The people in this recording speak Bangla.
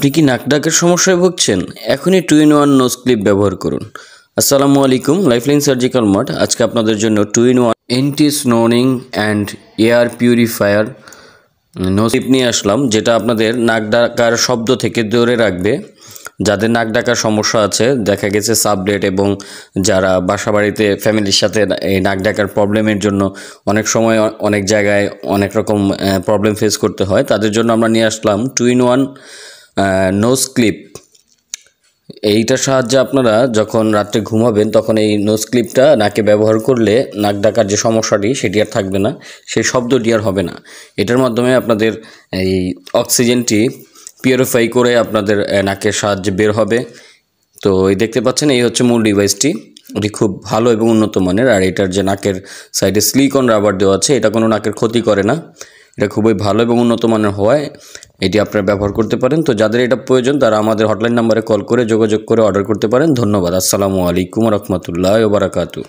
আপনি কি নাক ডাকের সমস্যায় ভুগছেন? এখনই 2-in-1 নোজ ক্লিপ ব্যবহার করুন। আসসালামু আলাইকুম, লাইফলাইন সার্জিক্যাল মার্ট আজকে আপনাদের জন্য 2-in-1 anti snoring and air purifier nose clip নিয়ে আসলাম, যেটা আপনাদের নাক ডাকার শব্দ থেকে দূরে রাখবে। যাদের নাক ডাকার সমস্যা আছে, দেখা গেছে সাবলেট এবং যারা বাসাবাড়িতে ফ্যামিলির সাথে এই নাক ডাকার প্রবলেমের জন্য অনেক সময় অনেক জায়গায় অনেক রকম প্রবলেম ফেস করতে হয়, তাদের জন্য আমরা নিয়ে আসলাম 2-in-1 নোজ ক্লিপ। এইটার সাহায্যে আপনারা যখন রাত্রে ঘুমাবেন তখন এই নোজ ক্লিপটা নাকে ব্যবহার করলে নাক ডাকার যে সমস্যাটি সেটি আর থাকবে না, সেই শব্দটি আর হবে না। এটার মাধ্যমে আপনাদের এই অক্সিজেনটি পিউরিফাই করে আপনাদের নাকের সাহায্যে বের হবে। তো এই দেখতে পাচ্ছেন, এই হচ্ছে মূল ডিভাইসটি। এটি খুব ভালো এবং উন্নত মানের। আর এটার যে নাকের সাইডে সিলিকন রাবার দেওয়া আছে, এটা কোনো নাকের ক্ষতি করে না। এটা খুবই ভালো এবং উন্নত মানের হওয়ায় এটি আপনারা ব্যবহার করতে পারেন। তো যাদের এটা প্রয়োজন তারা আমাদের হটলাইন নাম্বারে কল করে যোগাযোগ করে অর্ডার করতে পারেন। ধন্যবাদ। আসসালামু আলাইকুম ওয়া রাহমাতুল্লাহি ওয়া বারাকাতুহু।